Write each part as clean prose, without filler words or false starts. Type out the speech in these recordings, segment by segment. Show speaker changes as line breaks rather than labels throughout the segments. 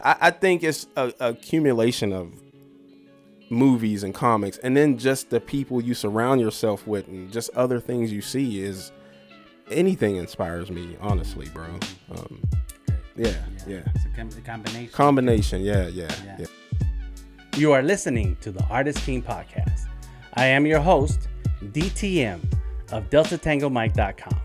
I think it's a accumulation of movies and comics, and then just the people you surround yourself with, and just other things you see. Is anything inspires me, honestly, bro. Yeah.
It's a combination.
Combination, yeah.
You are listening to the Artist King Podcast. I am your host, DTM of DeltaTangoMike.com.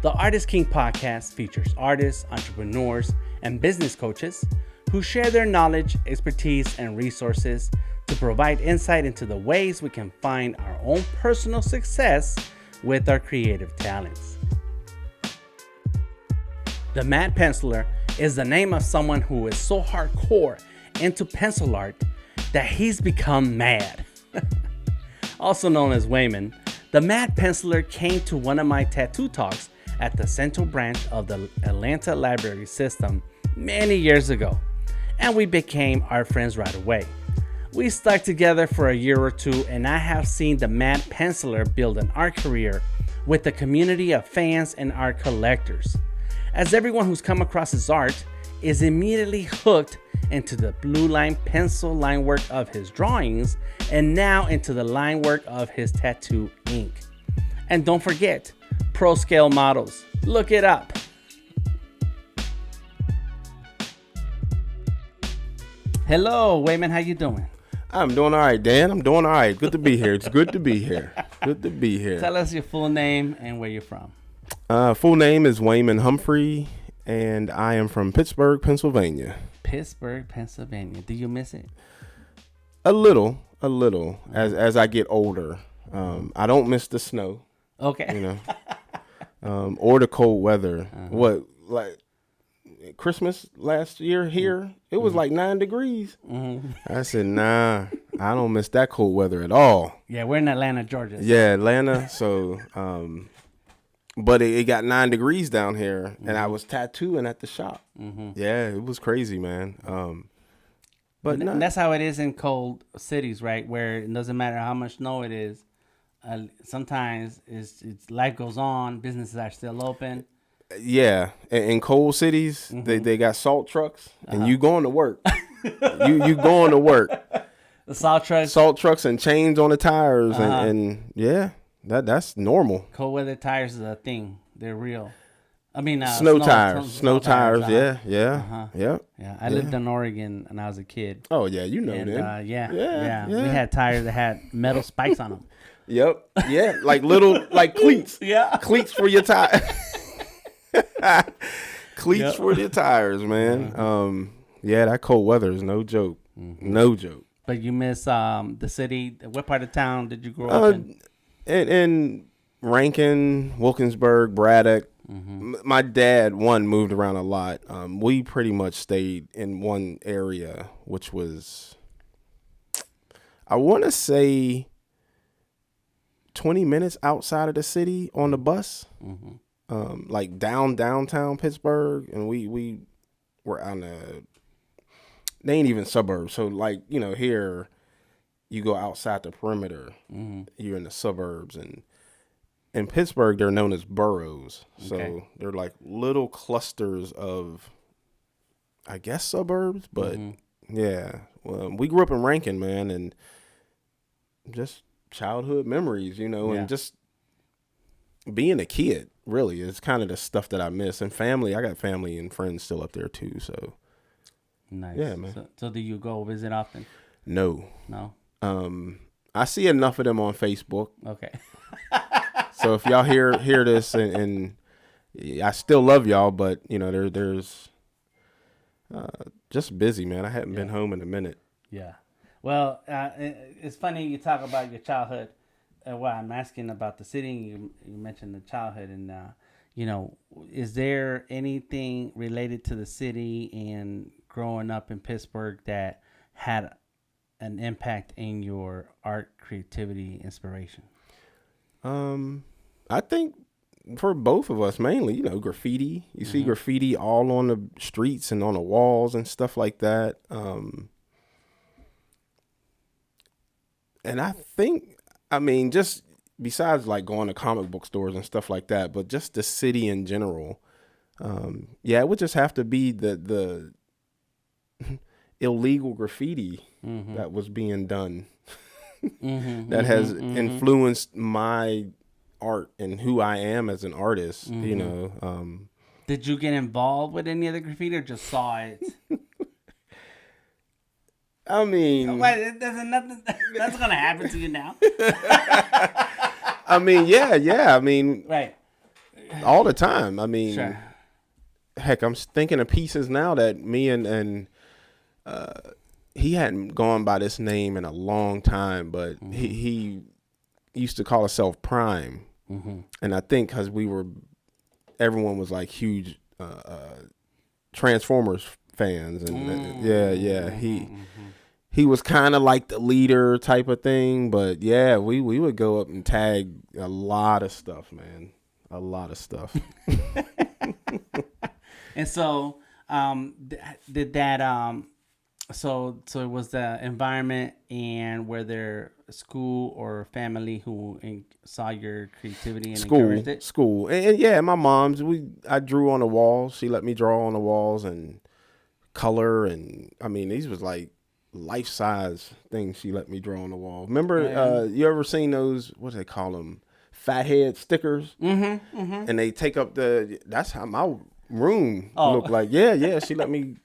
The Artist King Podcast features artists, entrepreneurs, and business coaches who share their knowledge, expertise, and resources to provide insight into the ways we can find our own personal success with our creative talents. The Mad Penciler is the name of someone who is so hardcore into pencil art that he's become mad. Also known as Wayman, the Mad Penciler came to one of my tattoo talks at the Central Branch of the Atlanta Library System many years ago, and we became art friends right away. We stuck together for a year or two, and I have seen the Mad Penciler build an art career with a community of fans and art collectors, as everyone who's come across his art is immediately hooked into the blue line pencil line work of his drawings, and now into the line work of his tattoo ink. And don't forget, ProScale Models. Look it up. Hello, Wayman. How you doing?
I'm doing all right, Dan. I'm doing all right. Good to be here. It's good to be here. Good to be here.
Tell us your full name and where you're from.
Full name is Wayman Humphrey, and I am from Pittsburgh, Pennsylvania.
Pittsburgh, Pennsylvania. Do you miss it?
A little. As I get older, I don't miss the snow.
Okay.
Or the cold weather. What, like Christmas last year here? It was like 9 degrees. I said, nah, I don't miss that cold weather at all.
Yeah, we're in Atlanta, Georgia. So.
Yeah, Atlanta. So, but it got 9 degrees down here, and I was tattooing at the shop. Yeah, it was crazy, man. But
that's how it is in cold cities, right? Where it doesn't matter how much snow it is. Sometimes it's life goes on. Businesses are still open.
Yeah, in cold cities, they got salt trucks, and you going to work. you going to work.
The salt
trucks, and chains on the tires, and yeah, that's normal.
Cold weather tires is a thing. They're real. I mean,
snow tires. Yeah.
I lived in Oregon when I was a kid.
Oh yeah, you know that.
Yeah. We had tires that had metal spikes on them.
Yep. Yeah, like little cleats.
Yeah.
Cleats for your tires. Cleats for your tires, man. Yeah, that cold weather is no joke. No joke.
But you miss the city. What part of town did you grow up in?
In Rankin, Wilkinsburg, Braddock. My dad, moved around a lot. We pretty much stayed in one area, which was, I want to say, 20 minutes outside of the city on the bus. Like downtown Pittsburgh, and we were on they ain't even suburbs. So like, here you go outside the perimeter, you're in the suburbs, and in Pittsburgh they're known as boroughs. So they're like little clusters of, I guess, suburbs, but yeah. Well, we grew up in Rankin, man, and just childhood memories, and just being a kid. Really, it's kind of the stuff that I miss. And family, I got family and friends still up there too. So
nice.
Yeah, man.
So do you go visit often?
No.
I
see enough of them on Facebook.
Okay.
So if y'all hear this, and I still love y'all, but there's just busy, man. I haven't been home in a minute.
Yeah. Well, it's funny you talk about your childhood. Well, I'm asking about the city. You mentioned the childhood, and is there anything related to the city and growing up in Pittsburgh that had an impact in your art, creativity, inspiration?
I think for both of us, mainly, graffiti. You see graffiti all on the streets and on the walls and stuff like that. And I think, just besides like going to comic book stores and stuff like that, but just the city in general, it would just have to be the illegal graffiti that was being done that has influenced my art and who I am as an artist, you know.
Did you get involved with any of the graffiti or just saw it?
I mean,
there's nothing that's gonna happen to you now.
I mean, yeah. I mean,
Right.
all the time. I mean,
Sure.
heck, I'm thinking of pieces now that me and he hadn't gone by this name in a long time, but he used to call himself Prime, and I think because everyone was like huge Transformers fans, and he was kind of like the leader type of thing, but yeah, we would go up and tag a lot of stuff, man, a lot of stuff.
And so, did that? So it was the environment, and were there school or family who saw your creativity and encouraged it?
School, and yeah, my mom's. I drew on the walls. She let me draw on the walls and color, and I mean, these was like life size things she let me draw on the wall. Remember, you ever seen those? What do they call them? Fathead stickers. And they take up that's how my room looked like. Yeah. She let me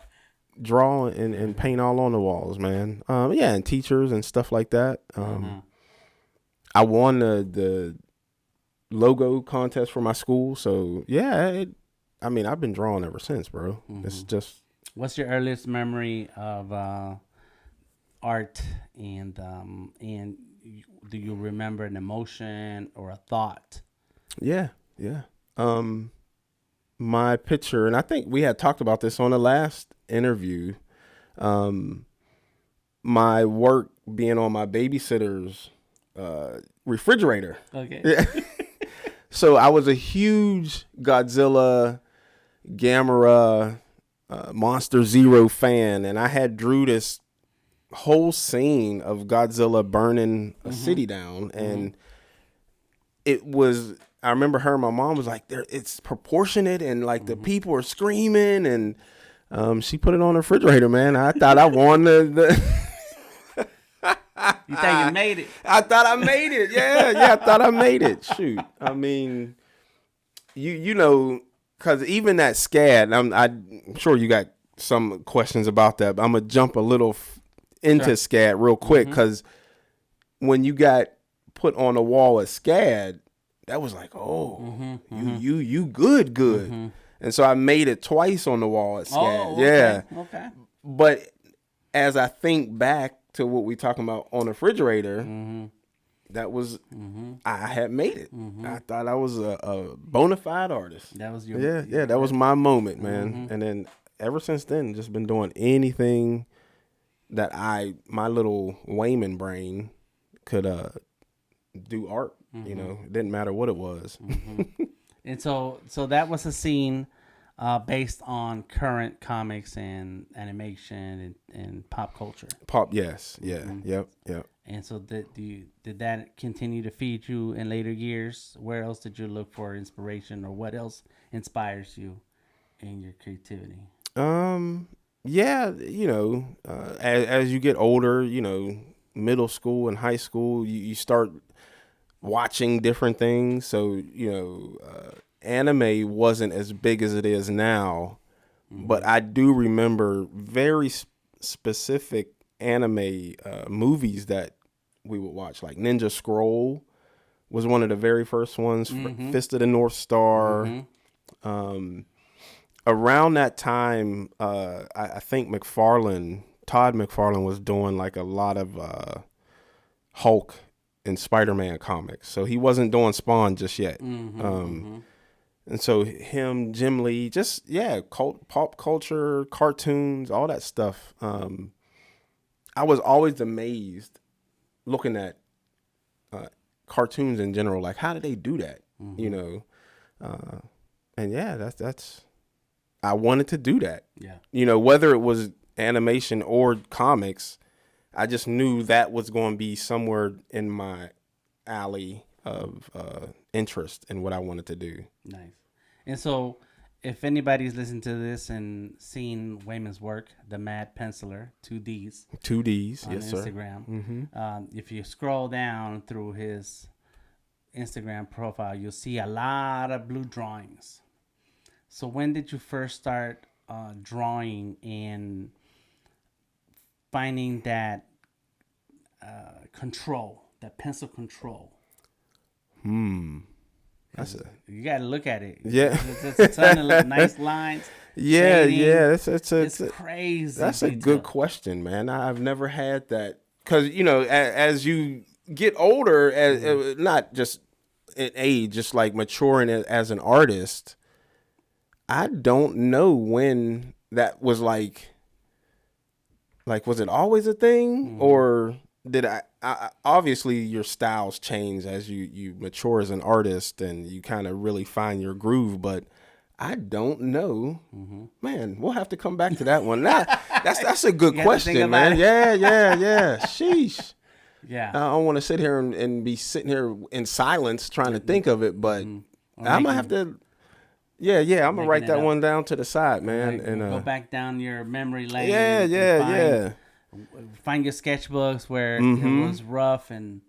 draw and paint all on the walls, man. And teachers and stuff like that. I won the logo contest for my school, so yeah. I mean, I've been drawing ever since, bro. It's just.
What's your earliest memory of art, and do you remember an emotion or a thought?
Yeah. My picture, and I think we had talked about this on the last interview. My work being on my babysitter's refrigerator.
Okay.
Yeah. So I was a huge Godzilla, Gamera, Monster Zero fan, and I had drew this whole scene of Godzilla burning a city down, and it was. I remember her and my mom was like, it's proportionate, and like the people are screaming, and she put it on the refrigerator, man. I thought I won the
You think you made it?
I thought I made it. Yeah, I thought I made it. Shoot. I mean, you know, because even that SCAD, I'm sure you got some questions about that, but I'm going to jump a little into SCAD real quick, because when you got put on the wall at SCAD, that was like, you good. And so I made it twice on the wall at SCAD. Yeah.
Okay.
But as I think back to what we talking about on the refrigerator, that was, I had made it. I thought I was a bona fide artist.
That was your
that was my moment, man. And then ever since then, just been doing anything that my little Wayman brain could do art. You know, it didn't matter what it was.
And so that was a scene based on current comics and animation and pop culture.
Yes, yeah, yep.
And so did that continue to feed you in later years? Where else did you look for inspiration, or what else inspires you in your creativity?
Yeah, you know, as you get older, you know, middle school and high school, you start watching different things. So, you know, anime wasn't as big as it is now, but I do remember very specific anime movies that we would watch. Like Ninja Scroll was one of the very first ones. Fist of the North Star. Around that time, I think Todd McFarlane was doing like a lot of Hulk and Spider-Man comics. So he wasn't doing Spawn just yet. And so him, Jim Lee, just, pop culture, cartoons, all that stuff. I was always amazed looking at cartoons in general. Like, how did they do that? You know? And yeah, that's I wanted to do that.
Yeah.
You know, whether it was animation or comics, I just knew that was going to be somewhere in my alley of interest in what I wanted to do.
Nice. And so if anybody's listened to this and seen Wayman's work, the Mad Penciler, 2Ds.
2Ds,
On
yes,
Instagram.
sir.
If you scroll down through his Instagram profile, you'll see a lot of blue drawings. So when did you first start drawing and finding that control, that pencil control? You got to look at it.
Yeah.
It's a ton of nice lines.
Yeah,
shading.
yeah.
It's crazy.
That's a good question, man. I've never had that. Because, as you get older, not just in age, just like maturing as an artist, I don't know when that was like, was it always a thing? Or did I obviously your styles change as you mature as an artist and you kind of really find your groove, but I don't know. Man, we'll have to come back to that one. That's a good question, man. Yeah. Sheesh.
Yeah.
I don't want to sit here and be sitting here in silence trying to think of it, but I'm gonna have to. Yeah, I'm gonna write that one down to the side, man, and
go back down your memory lane.
Yeah.
Find your sketchbooks where it was rough and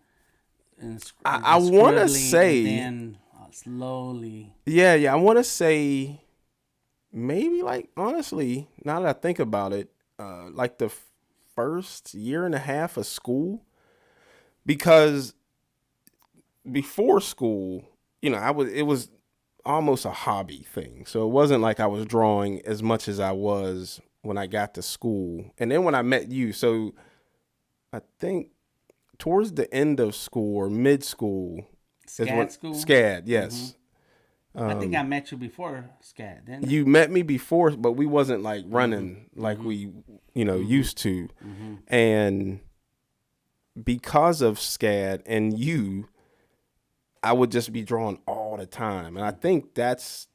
I want to say,
and then slowly.
Yeah. I want to say, maybe honestly, now that I think about it, the first year and a half of school, because before school, it was almost a hobby thing. So it wasn't like I was drawing as much as I was when I got to school. And then when I met you, so I think towards the end of school or mid school. SCAD, yes.
I think I met you before SCAD, didn't I?
You met me before, but we wasn't running like we, used to. And because of SCAD and you, I would just be drawing all the time. And I think that's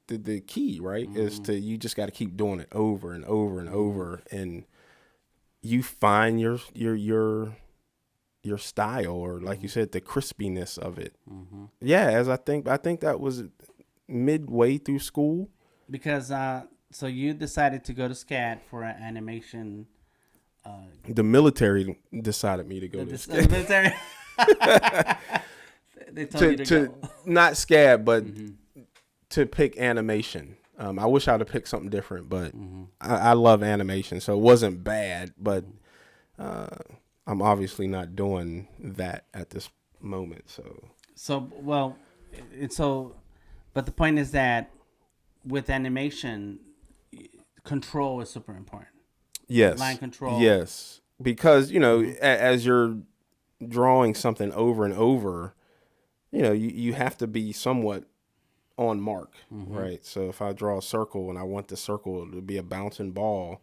the key, right? Is you just got to keep doing it over and over and over. And you find your style, or like you said, the crispiness of it. Yeah, I think that was midway through school.
Because so you decided to go to SCAD for an animation.
The military decided me to go to SCAD.
The military. They told you to go.
Not SCAD, but to pick animation. I wish I'd have picked something different, but I love animation, so it wasn't bad. But I'm obviously not doing that at this moment.
But the point is that with animation, control is super important.
Yes.
Line control.
Yes. Because, as you're drawing something over and over, you have to be somewhat on mark, right? So if I draw a circle and I want the circle to be a bouncing ball,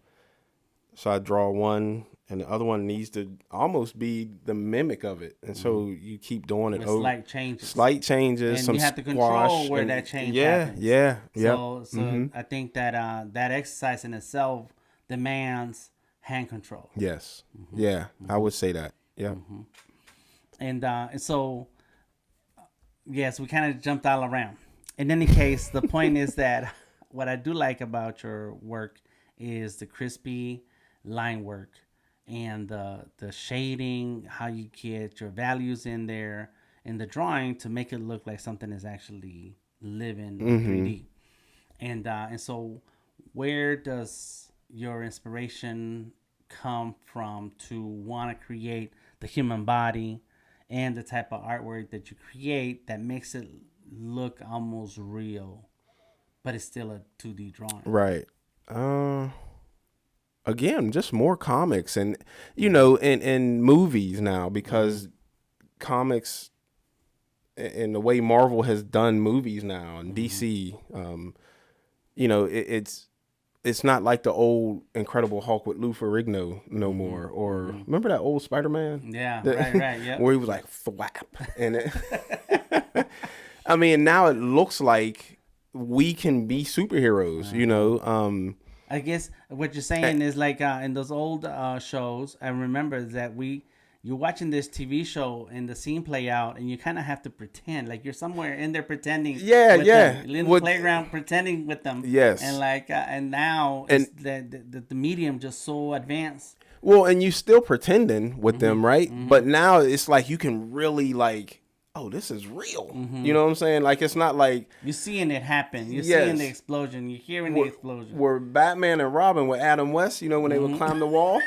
so I draw one and the other one needs to almost be the mimic of it. And so you keep doing it over. Slight changes.
And
some
you have to
squash
control where that change happens.
Yeah.
So I think that that exercise in itself demands hand control.
Yes. Yeah, I would say that. Yeah.
And so, yes, we kind of jumped all around. In any case, the point is that what I do like about your work is the crispy line work and the shading, how you get your values in there in the drawing to make it look like something is actually living in 3D. And so where does your inspiration come from to want to create the human body and the type of artwork that you create that makes it look almost real, but it's still a 2D drawing?
Right. Again, just more comics and, in movies now, because comics and the way Marvel has done movies now and DC, it's not like the old Incredible Hulk with Lou Ferrigno no more. Or remember that old Spider-Man?
Yeah, right, yeah.
Where he was like, thwap. And I mean, now it looks like we can be superheroes, I
guess what you're saying is like in those old shows, I remember that you're watching this TV show and the scene play out, and you kind of have to pretend like you're somewhere in there pretending.
Yeah,
with
yeah.
them, in the playground pretending with them.
Yes.
And like, and now
And
the medium just so advanced.
well, and you still pretending with them, right? But now it's like you can really like, oh, this is real. You know what I'm saying? Like, it's not like
You're seeing it happen. You're
Yes.
seeing the explosion. You're hearing the explosion.
were Batman and Robin with Adam West, you know, when they would climb the wall.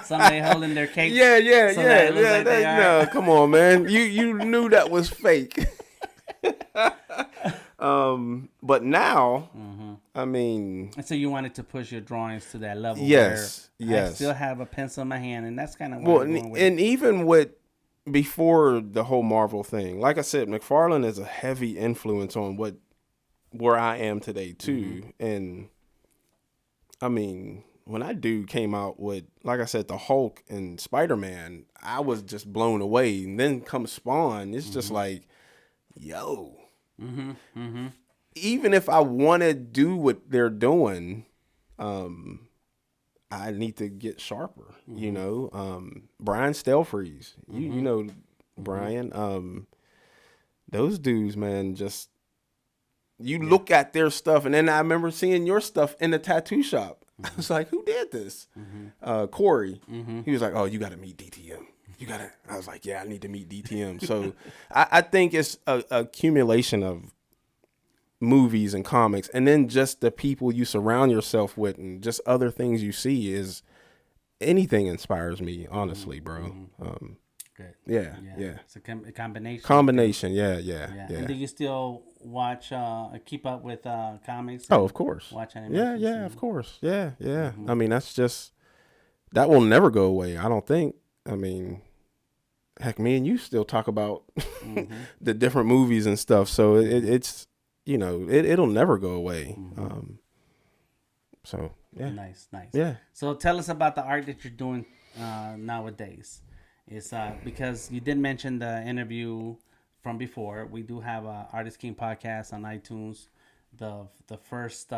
Somebody holding their cake.
Yeah.
Like
No, come on, man. You knew that was fake. But now, I mean,
And so you wanted to push your drawings to that level.
Yes,
where
yes.
I still have a pencil in my hand, and that's kind of
well, and even with before the whole Marvel thing, like I said, McFarlane is a heavy influence on where I am today too. And I mean, when that dude came out with, like I said, the Hulk and Spider-Man, I was just blown away. And then comes Spawn, it's just like, yo. Even if I want to do what they're doing, I need to get sharper. You know, Brian Stelfreeze, you know Brian. Those dudes, man, just you look at their stuff, and then I remember seeing your stuff in the tattoo shop. I was like, who did this? Corey. He was like, oh, you got to meet DTM. I was like, yeah, I need to meet DTM. So I think it's a accumulation of movies and comics, and then just the people you surround yourself with, and just other things you see. Is anything inspires me, honestly, bro.
Good.
Yeah.
It's a combination.
Combination, yeah.
And do you still watch, keep up with comics?
Oh, of course.
Watch animations?
Yeah, of course. Yeah. I mean, that's just, that will never go away, I don't think. I mean, heck, me and you still talk about the different movies and stuff. So it's, you know, it'll never go away. So, yeah.
Nice.
Yeah.
So tell us about the art that you're doing nowadays. It's because you did mention the interview from before. We do have a Artist King podcast on iTunes. The first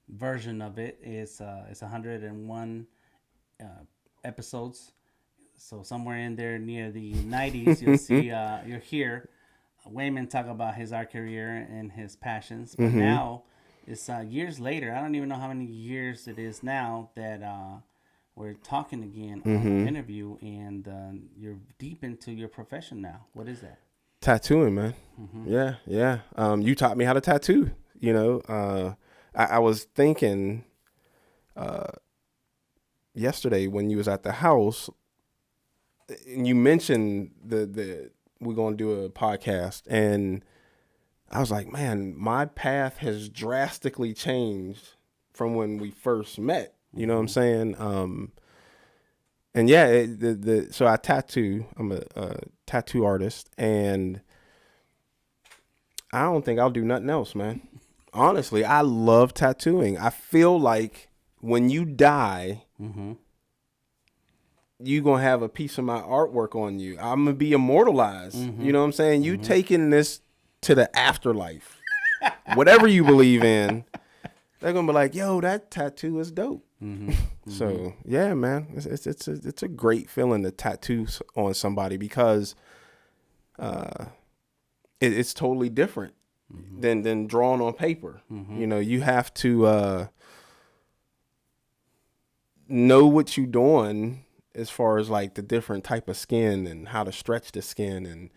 version of it is 101 episodes. So somewhere in there near the 90s, you'll see you'll hear Wayman talk about his art career and his passions. But now it's years later. I don't even know how many years it is now that we're talking again on an interview, and you're deep into your profession now. What is that?
Tattooing, man. Yeah. You taught me how to tattoo. You know, I was thinking yesterday when you was at the house, and you mentioned the we're gonna do a podcast, and I was like, man, my path has drastically changed from when we first met. You know what I'm saying? And yeah, so I tattoo. I'm a tattoo artist, and I don't think I'll do nothing else, man. Honestly, I love tattooing. I feel like when you die, you gonna have a piece of my artwork on you. I'm gonna be immortalized. You know what I'm saying? You taking this to the afterlife, whatever you believe in. They're gonna be like, "Yo, that tattoo is dope." So yeah, man, it's a great feeling to tattoo on somebody, because it's totally different than drawing on paper. You know, you have to know what you're doing as far as like the different type of skin and how to stretch the skin, and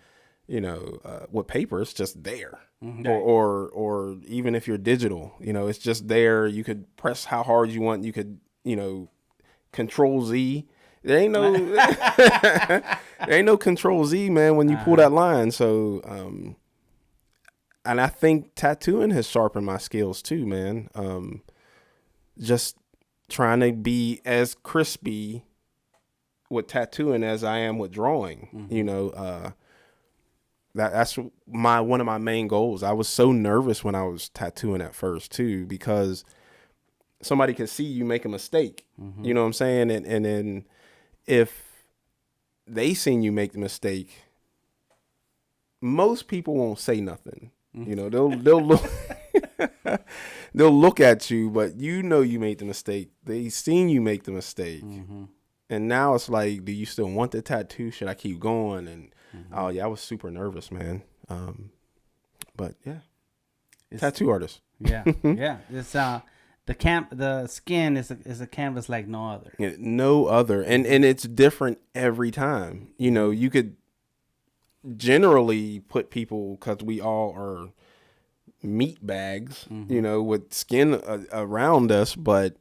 you know, with paper, it's just there. Or even if you're digital, you know, it's just there. You could press how hard you want. You could, you know, Control Z. There ain't no Control Z, man, when you pull that line. So, and I think tattooing has sharpened my skills too, man. Just trying to be as crispy with tattooing as I am with drawing. You know, that's one of my main goals. I was so nervous when I was tattooing at first too, because somebody could see you make a mistake. You know what I'm saying? And then if they seen you make the mistake, most people won't say nothing. You know, they'll look they'll look at you, but you know you made the mistake. They seen you make the mistake. And now it's like, do you still want the tattoo? Should I keep going? And oh yeah, I was super nervous, man. But yeah, tattoo artist.
Yeah, yeah. It's the skin is a canvas like no other.
Yeah, no other, and it's different every time. You know, you could generally put people, because we all are meat bags, you know, with skin around us, but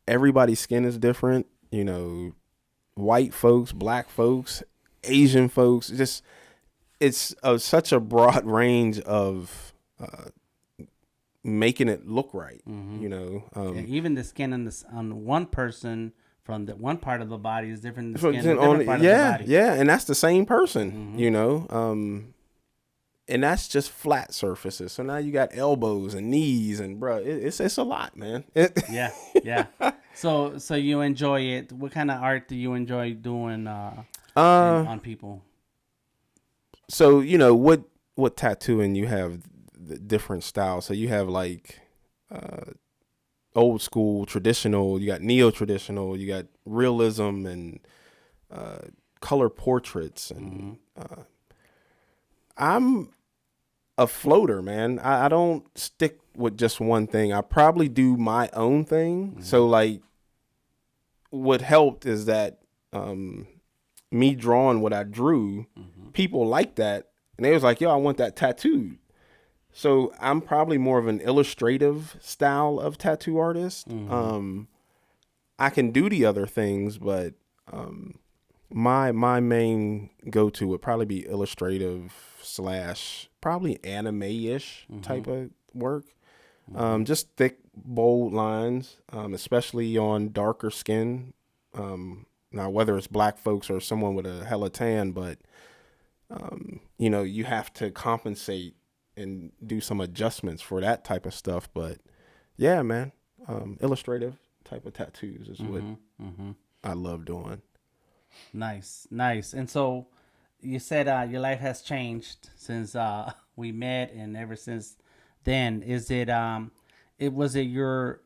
everybody's skin is different. You know, white folks, black folks, Asian folks, just it's such a broad range of making it look right. You know,
Yeah, even the skin on one person from the one part of the body is different than the skin on a different part of the body.
Yeah, and that's the same person. You know, and that's just flat surfaces. So now you got elbows and knees, and bro, it's a lot, man.
Yeah, yeah. So you enjoy it. What kind of art do you enjoy doing on people?
So you know what tattooing, you have the different styles. So you have like old school, traditional. You got neo traditional. You got realism and color portraits. And I'm a floater, man. I don't stick with just one thing. I probably do my own thing. So like, what helped is that me drawing what I drew, people like that, and they was like, yo, I want that tattooed. So I'm probably more of an illustrative style of tattoo artist. I can do the other things, but my main go-to would probably be illustrative / probably anime-ish type of work. Just thick, bold lines, especially on darker skin. Now, whether it's black folks or someone with a hella tan, but you know, you have to compensate and do some adjustments for that type of stuff. But yeah, man, illustrative type of tattoos is what I love doing.
Nice. And so you said your life has changed since we met, and ever since then, is it was it your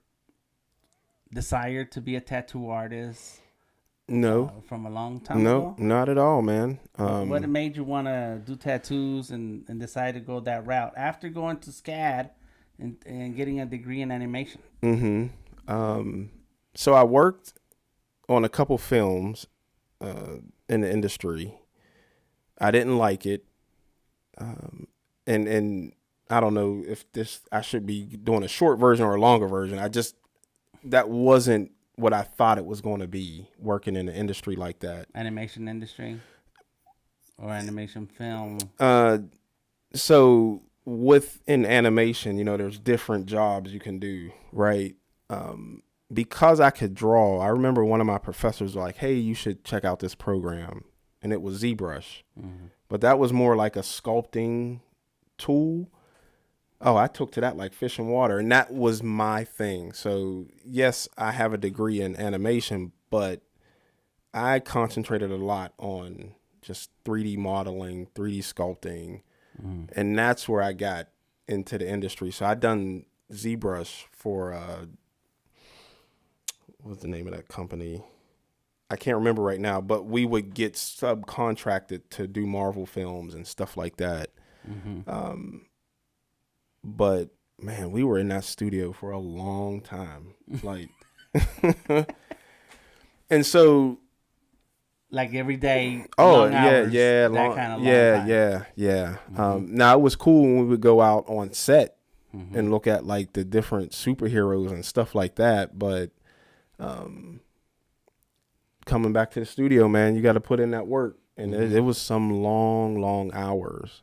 desire to be a tattoo artist?
No,
from a long time ago?
not at all, man.
What made you want to do tattoos and decide to go that route after going to SCAD and getting a degree in animation?
So I worked on a couple films in the industry. I didn't like it, and I don't know if I should be doing a short version or a longer version. That wasn't what I thought it was going to be, working in an industry like that.
Animation industry or animation film?
So within animation, you know, there's different jobs you can do, right? Because I could draw, I remember one of my professors was like, hey, you should check out this program. And it was ZBrush. But that was more like a sculpting tool. Oh, I took to that like fish and water, and that was my thing. So yes, I have a degree in animation, but I concentrated a lot on just 3D modeling, 3D sculpting, and that's where I got into the industry. So I done ZBrush for what's the name of that company? I can't remember right now, but we would get subcontracted to do Marvel films and stuff like that. But man, we were in that studio for a long time, like, and so,
like every day.
Oh
long
yeah,
hours,
yeah,
that kind of long time.
Now it was cool when we would go out on set and look at like the different superheroes and stuff like that. But coming back to the studio, man, you got to put in that work, and it was some long hours.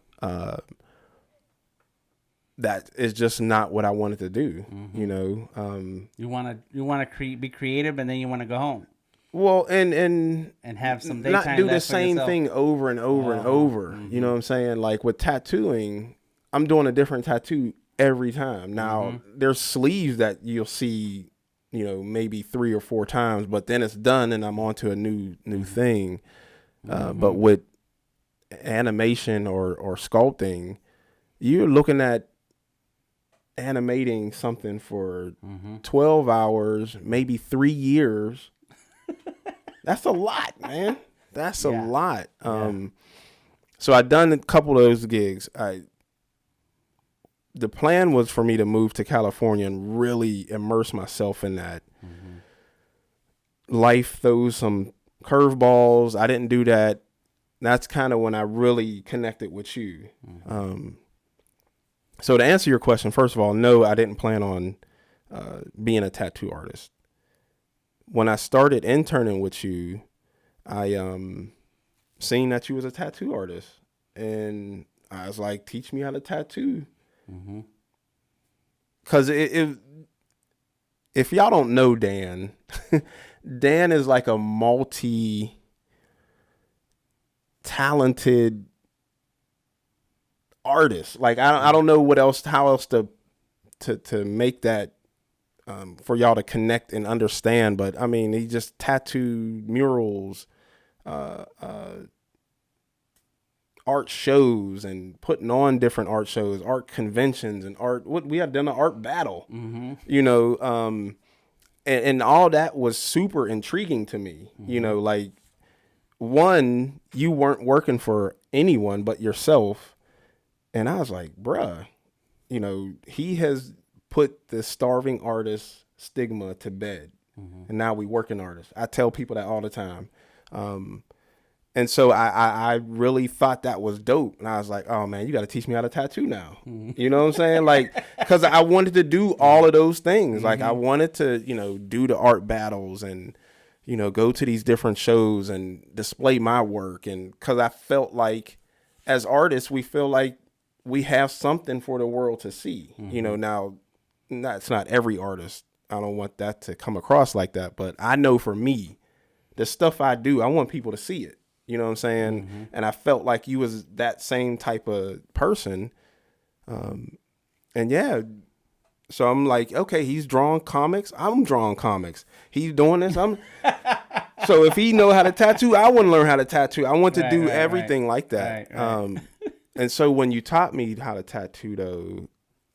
That is just not what I wanted to do. You know,
you want to be creative, and then you want to go home.
Well, and
have some daytime
not do the
left for
same
yourself.
thing over and over and over. You know what I'm saying? Like with tattooing, I'm doing a different tattoo every time. Now there's sleeves that you'll see, you know, maybe 3 or 4 times, but then it's done and I'm on to a new thing. But with animation or sculpting, you're looking at animating something for 12 hours, maybe 3 years. That's a lot, man. That's a
Yeah.
lot. So I done a couple of those gigs. The plan was for me to move to California and really immerse myself in that. Life throws some curveballs. I didn't do that. That's kind of when I really connected with you. So to answer your question, first of all, no, I didn't plan on being a tattoo artist. When I started interning with you, I seen that you was a tattoo artist, and I was like, teach me how to tattoo. Because if y'all don't know Dan, Dan is like a multi-talented artist. Like I don't know how else to make that for y'all to connect and understand. But I mean, he just tattooed murals, art shows, and putting on different art shows, art conventions, and we had done an art battle, you know, and all that was super intriguing to me. You know, like, one, you weren't working for anyone but yourself. And I was like, bruh, you know, he has put the starving artist stigma to bed. And now we working artists. I tell people that all the time. And so I really thought that was dope. And I was like, oh, man, you got to teach me how to tattoo now. You know what I'm saying? Like, because I wanted to do all of those things. Like, I wanted to, you know, do the art battles and, you know, go to these different shows and display my work. And because I felt like as artists, we feel like we have something for the world to see. You know, now, it's not every artist. I don't want that to come across like that. But I know for me, the stuff I do, I want people to see it. You know what I'm saying? And I felt like you was that same type of person. And yeah, so I'm like, okay, he's drawing comics. I'm drawing comics. He's doing this. So if he know how to tattoo, I want to learn how to tattoo. I want to do everything like that. Right. And so when you taught me how to tattoo, though,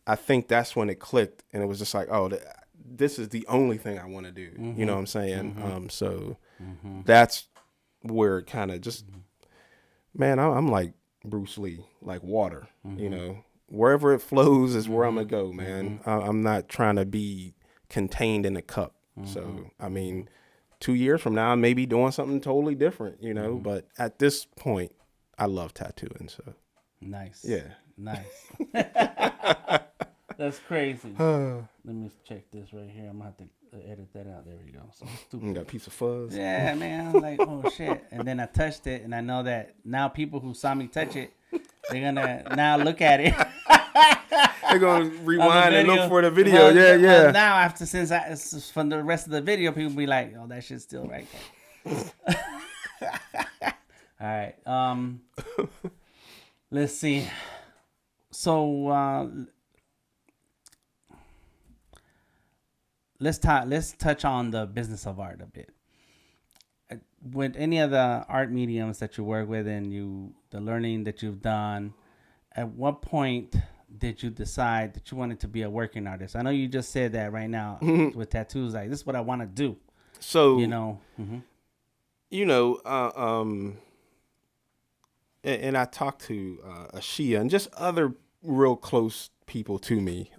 I think that's when it clicked, and it was just like, oh, this is the only thing I want to do. You know what I'm saying? So that's where it kind of just, man, I'm like Bruce Lee, like water. You know, wherever it flows is where I'm gonna go, man. I'm not trying to be contained in a cup. So I mean, 2 years from now, I may be doing something totally different. You know, but at this point, I love tattooing. So.
Nice.
Yeah.
Nice. That's crazy. Let me check this right here. I'm gonna have to edit that out. There we go. So stupid.
You got a piece of fuzz.
Yeah, man. I'm like, oh shit. And then I touched it, and I know that now people who saw me touch it, they're gonna now look at it.
They're gonna rewind and look for the video.
Well,
yeah.
Now after since from the rest of the video, people be like, oh, that shit's still right there. All right. Let's see. So let's touch on the business of art a bit. With any of the art mediums that you work with and the learning that you've done, at what point did you decide that you wanted to be a working artist? I know you just said that right now with tattoos, like, this is what I want to do.
So,
you know,
and I talked to Ashia and just other real close people to me.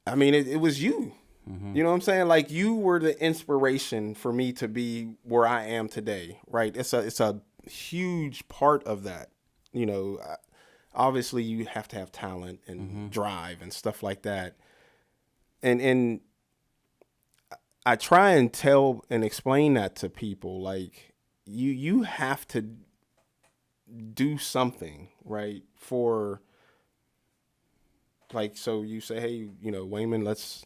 I mean, it was you. You know what I'm saying? Like, you were the inspiration for me to be where I am today, right? It's a huge part of that. You know, obviously you have to have talent and drive and stuff like that. And I try and tell and explain that to people. Like, you have to do something, right? For, like, so you say, hey, you know, Wayman, let's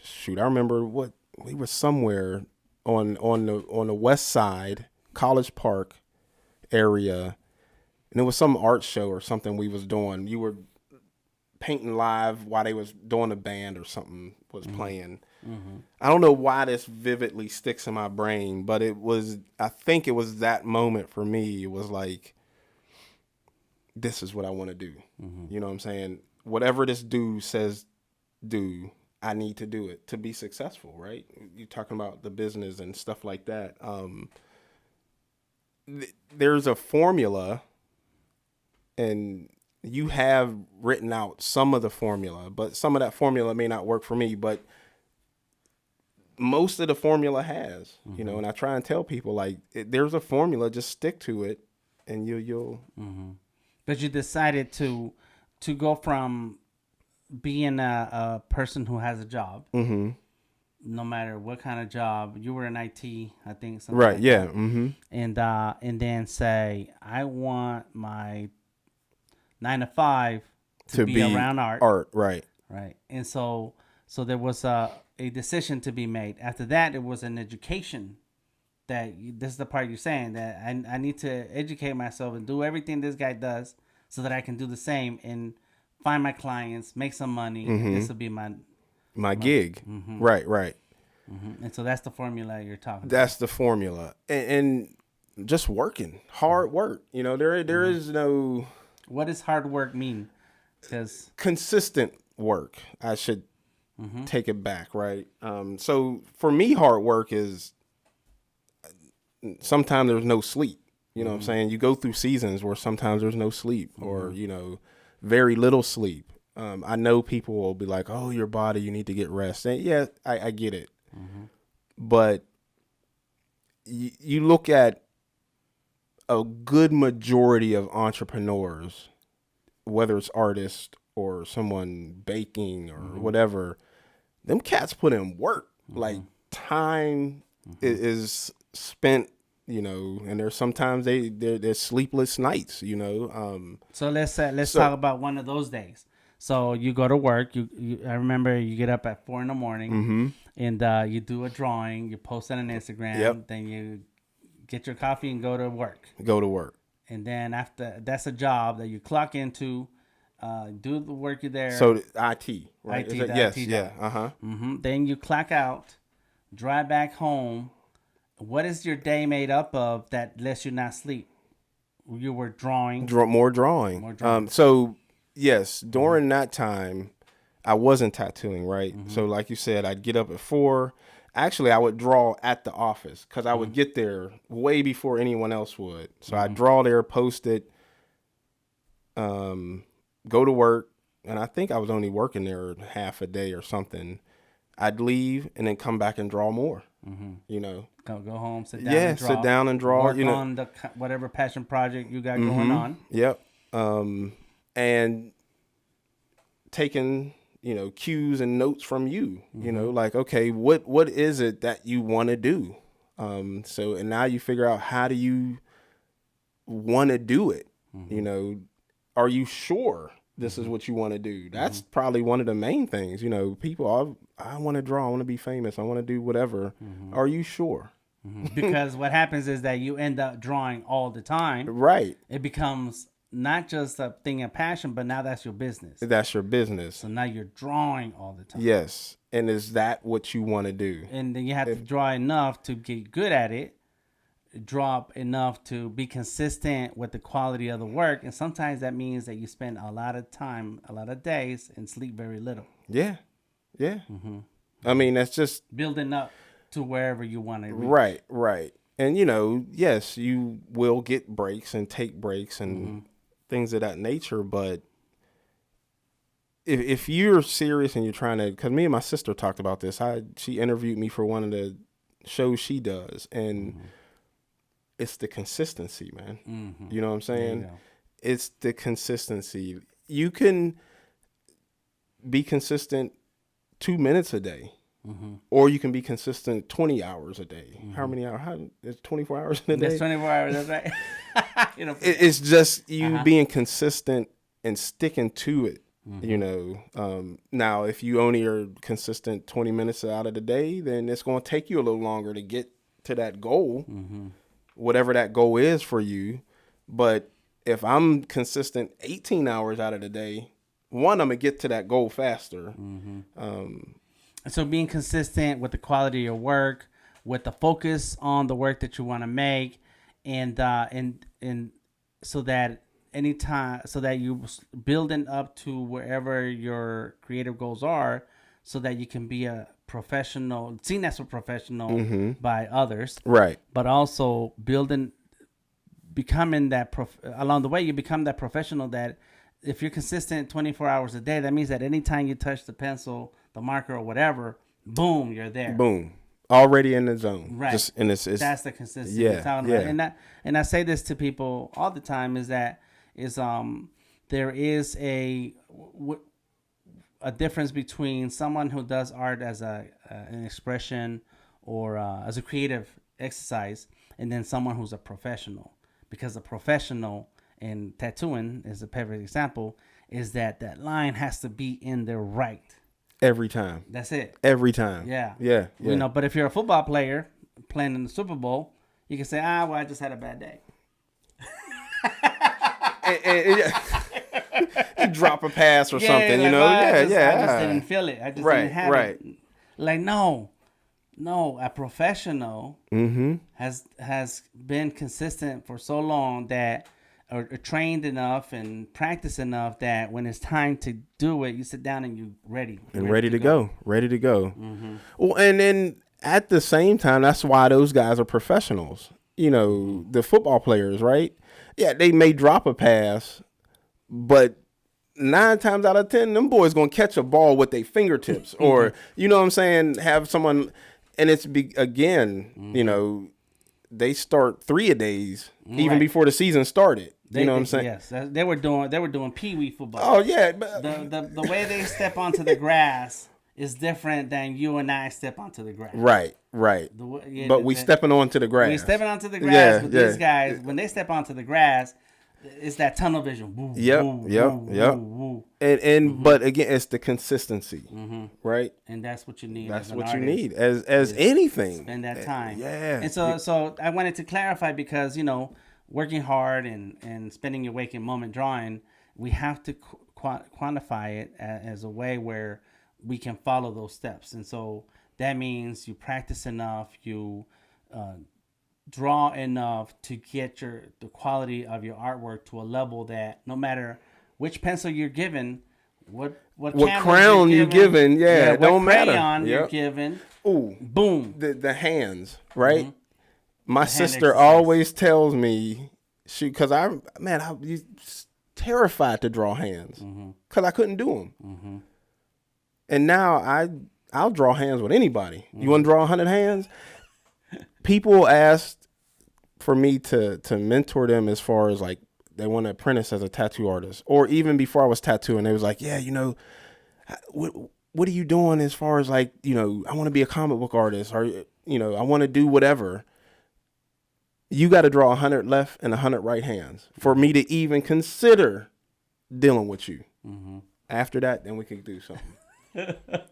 shoot. I remember we were somewhere on the west side, College Park area, and it was some art show or something we was doing. You were painting live while they was doing a band or something was playing. I don't know why this vividly sticks in my brain, but I think it was that moment for me. It was like, this is what I want to do. You know what I'm saying? Whatever this dude says do, I need to do it to be successful, right? You're talking about the business and stuff like that. There's a formula, and you have written out some of the formula, but some of that formula may not work for me, but most of the formula has, you know, and I try and tell people, like, there's a formula, just stick to it, and you'll.
But you decided to go from being a person who has a job, no matter what kind of job. You were in IT, I think. Something
Right.
like
Yeah.
that. And then say, I want my 9 to 5 to be around art.
Right.
Right. And so there was a decision to be made. After that, it was an education. This is the part you're saying, that I need to educate myself and do everything this guy does so that I can do the same and find my clients, make some money. This will be
My gig. Right.
And so that's the formula you're talking
That's the formula. And just working, hard work. You know, there is no.
What does hard work mean? Because
consistent work. I should take it back, right? So for me, hard work is sometimes there's no sleep. You know what I'm saying? You go through seasons where sometimes there's no sleep or, you know, very little sleep. I know people will be like, oh, your body, you need to get rest. And yeah, I get it. But you look at a good majority of entrepreneurs, whether it's artists or someone baking or whatever, them cats put in work. Like time is spent, you know, and there's sometimes there's sleepless nights, you know.
So let's talk about one of those days. So you go to work. I remember you get up at 4 a.m. And you do a drawing. You post it on Instagram.
Yep.
Then you get your coffee and go to work. And then after, that's a job that you clock into. Do the work you're there.
So IT, right?
IT,
yes,
IT
yeah,
Then you clock out, drive back home. What is your day made up of that lets you not sleep? You were drawing.
More drawing. So yes, during that time, I wasn't tattooing, right? So like you said, I'd get up at 4. Actually, I would draw at the office because I would get there way before anyone else would. So I'd draw there, post it, go to work, and I think I was only working there half a day or something. I'd leave and then come back and draw more. You know,
go home, sit down, and draw.
Sit down and draw.
Work on the whatever passion project you got going on.
Yep, and taking, you know, cues and notes from you. You know, like, okay, what is it that you want to do? So and now you figure out, how do you want to do it? You know, are you sure this is what you want to do? That's probably one of the main things. You know, people, I want to draw, I want to be famous, I want to do whatever. Are you sure?
Because what happens is that you end up drawing all the time.
Right.
It becomes not just a thing of passion, but now that's your business.
That's your business.
So now you're drawing all the time.
Yes. And is that what you want to do?
And then you have to draw enough to get good at it. Draw enough to be consistent with the quality of the work, and sometimes that means that you spend a lot of time, a lot of days, and sleep very little.
Yeah. I mean, that's just
building up to wherever you want to reach.
Right. And you know, yes, you will get breaks and take breaks and things of that nature, but if you're serious and you're trying to, because me and my sister talked about this, she interviewed me for one of the shows she does, and it's the consistency, man. You know what I'm saying? It's the consistency. You can be consistent 2 minutes a day, or you can be consistent 20 hours a day. How many hours? It's 24 hours in a day.
That's 24 hours. That's right. You know,
it's just you being consistent and sticking to it. You know, now if you only are consistent 20 minutes out of the day, then it's going to take you a little longer to get to that goal, whatever that goal is for you. But if I'm consistent 18 hours out of the day, I'm going to get to that goal faster.
So being consistent with the quality of your work, with the focus on the work that you want to make, and so that anytime, so that you building up to wherever your creative goals are, so that you can be a professional, seen as a professional by others.
Right.
But also becoming that along the way, you become that professional that if you're consistent 24 hours a day, that means that anytime you touch the pencil, the marker, or whatever, boom, you're there.
Boom. Already in the zone.
Right.
Just, and it's
that's the consistency
yeah,
you're talking about. And I say this to people all the time is that there is a difference between someone who does art as an expression or as a creative exercise, and then someone who's a professional. Because a professional in tattooing is a perfect example, is that line has to be in there right.
Every time.
That's it.
Every time.
Yeah.
Yeah.
You know, but if you're a football player playing in the Super Bowl, you can say, well, I just had a bad day.
You drop a pass or something,
like,
you know?
I just didn't feel it. I just didn't have it. Like, no, a professional has been consistent for so long that, or trained enough and practiced enough that when it's time to do it, you sit down and you ready to go.
Ready to go. Well, and then at the same time, that's why those guys are professionals. You know, the football players, right? Yeah, they may drop a pass, but 9 times out of 10, them boys gonna catch a ball with their fingertips, or you know what I'm saying, have someone, and it's you know, they start 3-a-days even before the season started. You know what I'm saying?
Yes, they were doing pee-wee football.
Oh yeah, but
the way they step onto the grass is different than you and I step onto the grass.
Right. But we stepping onto the grass.
We stepping onto the grass with these guys. When they step onto the grass, it's that tunnel vision. Woo,
yep.
Woo.
And but again, it's the consistency, right?
And that's what you need.
That's
as
what
an
you
artist,
need as anything.
Spend that time.
Yeah.
And so I wanted to clarify because, you know, working hard and spending your waking moment drawing, we have to quantify it as a way where we can follow those steps. And so that means you practice enough, you draw enough to get the quality of your artwork to a level that no matter which pencil you're given, what
crown you're given, it don't matter.
What crayon you're given.
Ooh,
boom.
The hands, right? My sister always tells me, because I'm terrified to draw hands because I couldn't do them. And now I'll draw hands with anybody. You want to draw 100 hands? People asked for me to mentor them as far as like they want to apprentice as a tattoo artist, or even before I was tattooing, they was like, yeah, you know, what are you doing as far as like, you know, I want to be a comic book artist, or, you know, I want to do whatever. You got to draw 100 left and 100 right hands for me to even consider dealing with you. After that, then we can do something.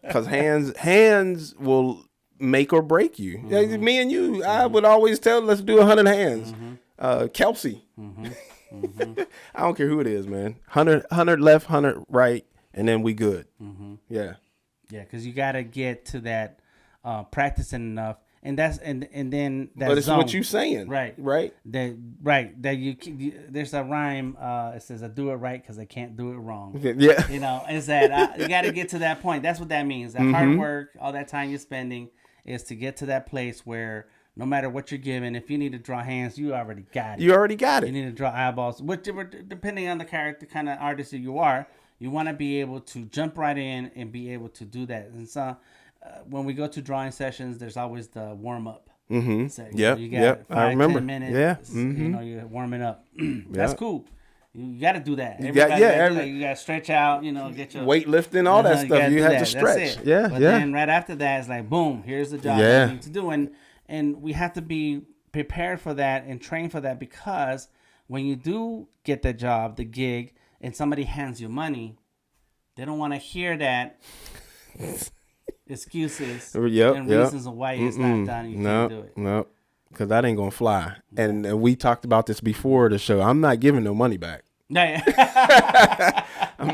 Because hands will make or break you. Me and you, I would always tell, let's do 100 hands. Kelsey. I don't care who it is, man. 100 left, 100 right, and then we good. Yeah.
Yeah, because you got to get to that practicing enough. And that's and then that
but it's
zone.
What you saying,
right? That you there's a rhyme. It says, "I do it right because I can't do it wrong."
Yeah,
you know, is that you got to get to that point. That's what that means. That hard work, all that time you're spending, is to get to that place where no matter what you're given, if you need to draw hands, you already got it.
You already got it.
You need to draw eyeballs, whichever, depending on the character, kind of artist that you are. You want to be able to jump right in and be able to do that. And so. When we go to drawing sessions, there's always the warm up.
So,
you got 5,
I remember.
10 minutes.
Yeah.
You know, you're warming up. That's cool. You got to do that.
You got
to stretch out. You know, get your
weightlifting, all that stuff. You have to stretch. Yeah,
but then right after that, it's like boom. Here's the job you need to do, and we have to be prepared for that and train for that, because when you do get the job, the gig, and somebody hands you money, they don't want to hear that. Excuses and reasons of why it's not done. You can't do it.
No, because that ain't gonna fly. And we talked about this before the show. I'm not giving no money back. I'm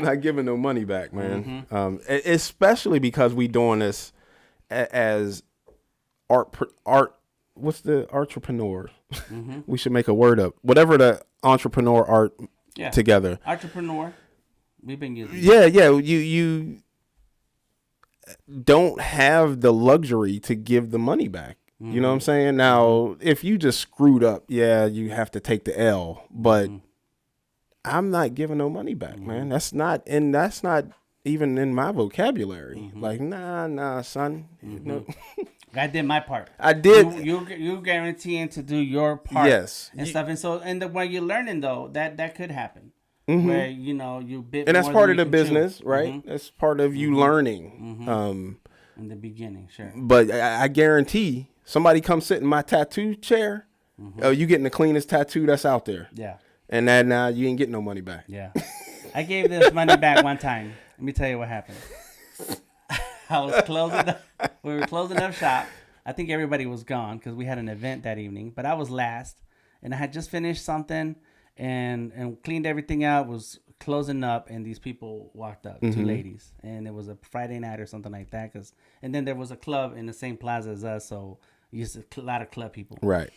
not giving no money back, man. Especially because we doing this as art. What's the entrepreneur? We should make a word up. Whatever the entrepreneur art together.
Entrepreneur. We've been using.
Yeah. You. don't have the luxury to give the money back. You know what I'm saying? Now, if you just screwed up, yeah, you have to take the L, but I'm not giving no money back, man. That's not even in my vocabulary. Like, nah, son. No.
I did my part.
I did.
You guaranteeing to do your part.
Yes.
And stuff. And so, when you're learning though, that could happen. Where you bit.
And that's
more
part
than
of the
you can
business,
chew.
right? That's part of you learning.
In the beginning, sure.
But I guarantee somebody come sit in my tattoo chair. Oh, you getting the cleanest tattoo that's out there.
Yeah.
And that now you ain't getting no money back.
Yeah. I gave this money back one time. Let me tell you what happened. I was we were closing up shop. I think everybody was gone because we had an event that evening, but I was last, and I had just finished something and cleaned everything out, was closing up, and these people walked up, two ladies, and it was a Friday night or something like that. And then there was a club in the same plaza as us, so used a lot of club people.
Right.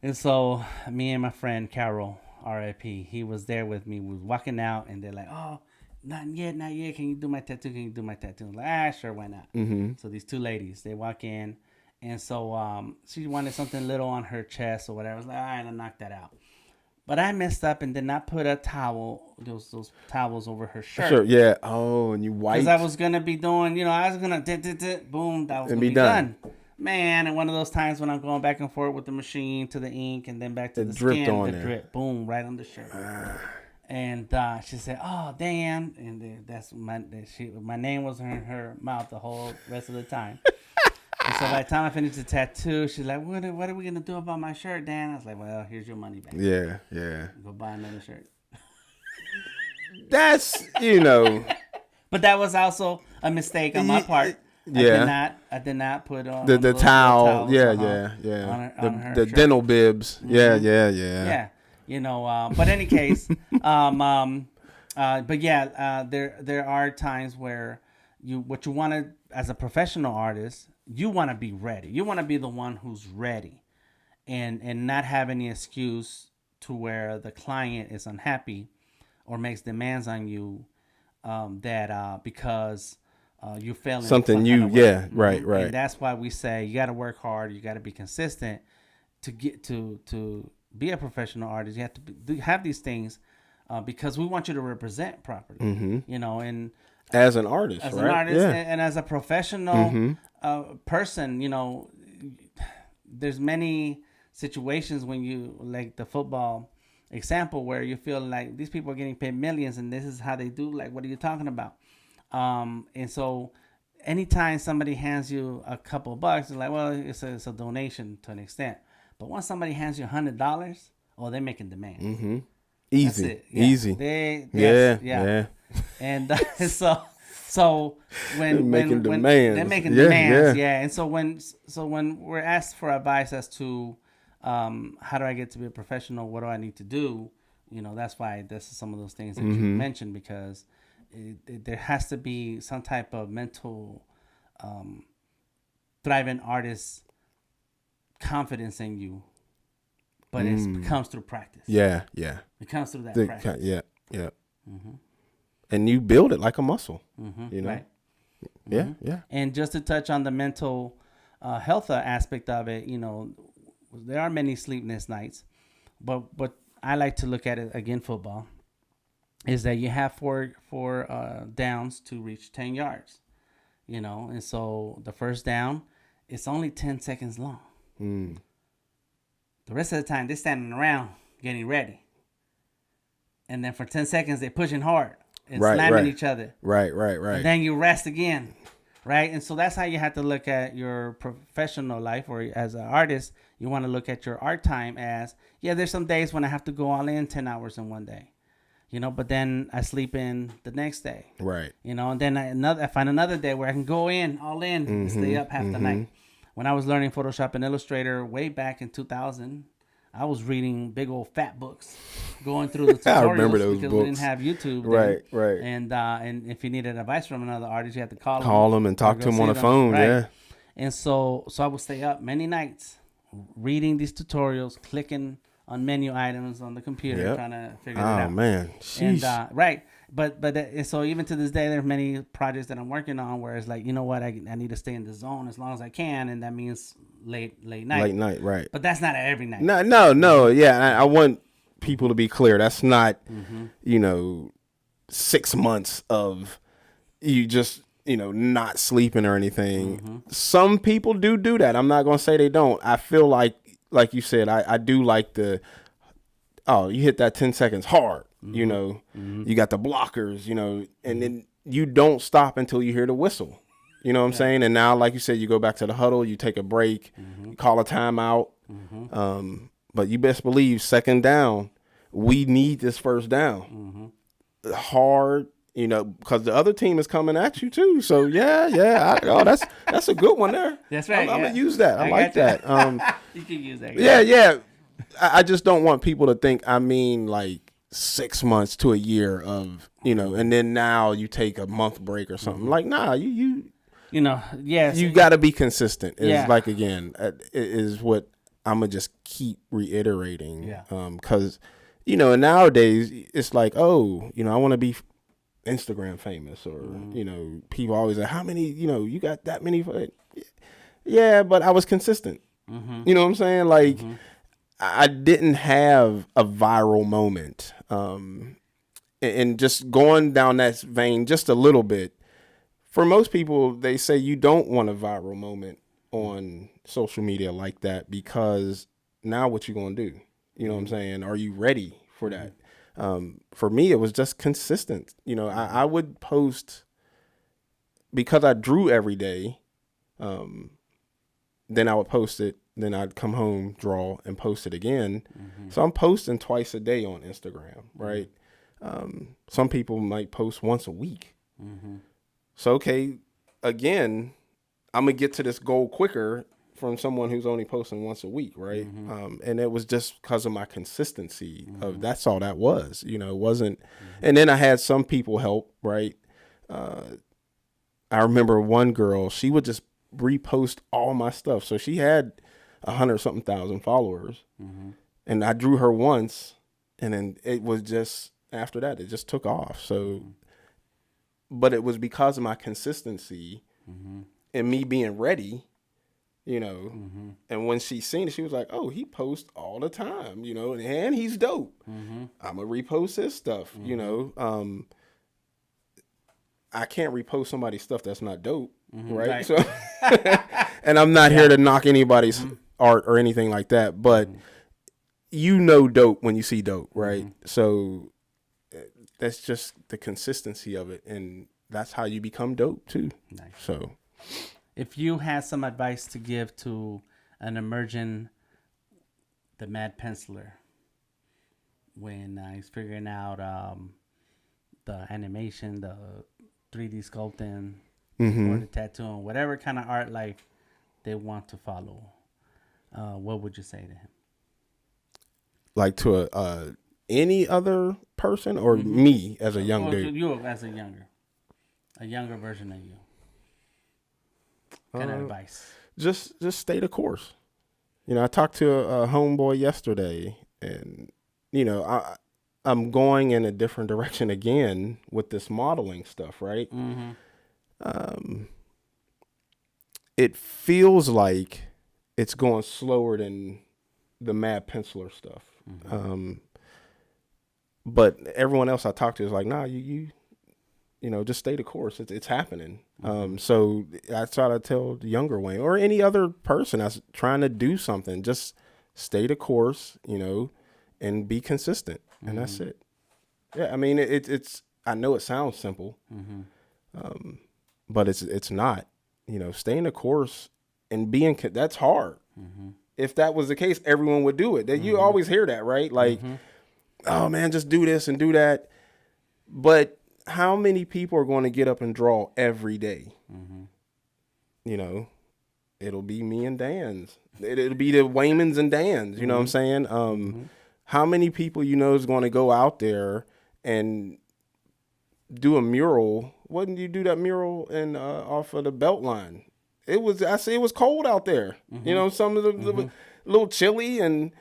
And so me and my friend Carol, R.I.P., he was there with me. We was walking out, and they're like, "Oh, not yet. Can you do my tattoo? I'm like, sure, why not?" So these two ladies, they walk in, and so she wanted something little on her chest or whatever. I was like, all right, I'll knock that out. But I messed up and did not put a towel, those towels over her shirt.
Sure, yeah. Oh, and you wiped.
Because I was going to be doing, I was going to, boom, that was going to be done. Man, and one of those times when I'm going back and forth with the machine to the ink and then back to the skin, drip, boom, right on the shirt. And she said, "Oh, damn!" And that's my name was in her mouth the whole rest of the time. And so by the time I finished the tattoo, she's like, "What are we gonna do about my shirt, Dan?" I was like, "Well, here's your money back.
Yeah.
Go buy another shirt."
That's
But that was also a mistake on my part.
Yeah.
I did not put on
the towel.
towels,
Yeah.
On her
The
shirt.
dental bibs. Yeah.
But any case, but yeah, there are times where what you want to, as a professional artist, you want to be ready. You want to be the one who's ready, and not have any excuse to where the client is unhappy or makes demands on you that because you fail in
something right.
And that's why we say you got to work hard. You got to be consistent to get to be a professional artist. You have to have these things because we want you to represent properly. And
as an artist,
as
right?
an artist,
yeah.
and as a professional person, there's many situations when you, like the football example, where you feel like these people are getting paid millions and this is how they do. Like, what are you talking about? And so anytime somebody hands you a couple of bucks, it's like, well, it's a donation to an extent. But once somebody hands you $100, they're making demands.
Easy.
Yeah. And so when
they're making
demands, and so when we're asked for advice as to how do I get to be a professional, what do I need to do, that's why this is some of those things that you mentioned, because there has to be some type of mental thriving artist confidence in you, but it comes through practice.
Yeah.
It comes through that practice.
Yeah. And you build it like a muscle.
Right.
Yeah.
And just to touch on the mental health aspect of it, there are many sleepless nights, but I like to look at it again. Football is that you have four downs to reach 10 yards, and so the first down, it's only 10 seconds long. The rest of the time, they're standing around getting ready. And then for 10 seconds, they're pushing hard and slamming each other.
Right.
And then you rest again, right? And so that's how you have to look at your professional life, or as an artist, you want to look at your art time as, there's some days when I have to go all in 10 hours in one day, but then I sleep in the next day.
Right.
And then I find another day where I can go all in and stay up half the night. When I was learning Photoshop and Illustrator way back in 2000, I was reading big old fat books, going through the tutorials.
I remember those
because
books.
We didn't have YouTube.
Right.
And if you needed advice from another artist, you had to call
them and talk to them on the phone.
Right.
Yeah.
And so I would stay up many nights reading these tutorials, clicking on menu items on the computer, trying to figure it out.
Oh man. Sheesh.
And So even to this day, there are many projects that I'm working on where it's like, you know what, I need to stay in the zone as long as I can, and that means late night.
Late night, right?
But that's not every night.
No. Yeah, I want people to be clear. That's not, 6 months of you just not sleeping or anything. Some people do that. I'm not gonna say they don't. I feel like you said, I do like you hit that 10 seconds hard. You got the blockers. And then you don't stop until you hear the whistle. You know what I'm saying? And now, like you said, you go back to the huddle, you take a break, you call a timeout. But you best believe, second down, we need this first down. Hard, because the other team is coming at you too. So that's a good one there.
That's right.
I'm gonna use that. I like that.
You can use that.
Yeah. I just don't want people to think I mean like 6 months to a year of and then now you take a month break or something. Like, nah, you got to be consistent. It's like, again, is what I'm gonna just keep reiterating. Because nowadays it's like, I want to be Instagram famous, or people always like, how many you got that many. Yeah, but I was consistent. You know what I'm saying? Like, I didn't have a viral moment. And just going down that vein just a little bit, for most people, they say you don't want a viral moment on social media like that, because now what you gonna do? You know what I'm saying? Are you ready for that? For me, it was just consistent. I would post because I drew every day. Then I would post it. Then I'd come home, draw, and post it again. So I'm posting twice a day on Instagram, right? Some people might post once a week. So, okay, again, I'm going to get to this goal quicker from someone who's only posting once a week, right? And it was just because of my consistency of that's all that was. It wasn't. And then I had some people help, right? I remember one girl, she would just repost all my stuff. So she had 100-something thousand followers, and I drew her once, and then it was just after that it just took off. So, but it was because of my consistency and me being ready, And when she seen it, she was like, "Oh, he posts all the time, and he's dope. I'm gonna repost his stuff, I can't repost somebody's stuff that's not dope, right? So, and I'm not here to knock anybody's art or anything like that, but dope when you see dope, right? So that's just the consistency of it, and that's how you become dope too.
Nice.
So,
if you had some advice to give to an emerging the Mad Penciler when he's figuring out the animation, the 3D sculpting, or the tattooing, whatever kind of art life they want to follow, what would you say to him?
Like to any other person, or me as a young dude?
You as a younger version of you. Kind of advice.
Just stay the course. I talked to a homeboy yesterday, and I'm going in a different direction again with this modeling stuff, right? It feels like it's going slower than the Mad Penciler stuff. But everyone else I talk to is like, nah, you just stay the course. It's happening. So I try to tell the younger Wayne or any other person that's trying to do something, just stay the course, and be consistent. And that's it. Yeah. I mean, it's, I know it sounds simple, but it's not, staying the course and that's hard. If that was the case, everyone would do it. You always hear that, right? Like, oh man, just do this and do that. But how many people are going to get up and draw every day? It'll be me and Dan's. It'll be the Waymans and Dan's. You know what I'm saying? How many people is going to go out there and do a mural? Why didn't you do that mural and off of the Beltline? It was cold out there. Some of the little chilly,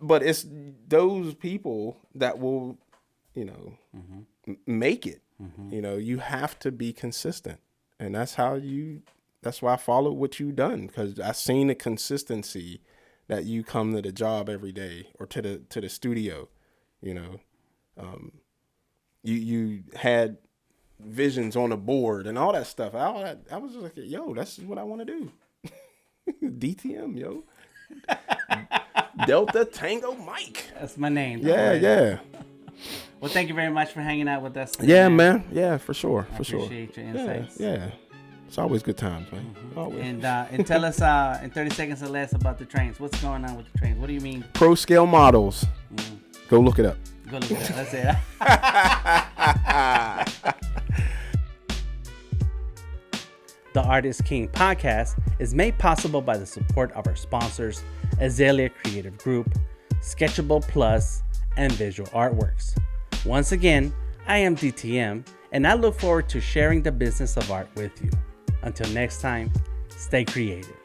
but it's those people that will make it. You have to be consistent. And that's why I followed what you done, because I seen the consistency that you come to the job every day, or to the studio. You had visions on the board and all that stuff. I was just like, yo, that's what I want to do. DTM, yo. Delta Tango Mike.
That's my name.
Yeah.
Well, thank you very much for hanging out with us today,
Yeah, man. Yeah, for sure.
I appreciate your insights.
Yeah. It's always good times, man. Always.
And tell us in 30 seconds or less about the trains. What's going on with the trains? What do you mean?
ProScale Models. Go look it up.
Go look it up. That's it. The Artist King podcast is made possible by the support of our sponsors, Azalea Creative Group, Sketchable Plus, and Visual Artworks. Once again, I am DTM, and I look forward to sharing the business of art with you. Until next time, stay creative.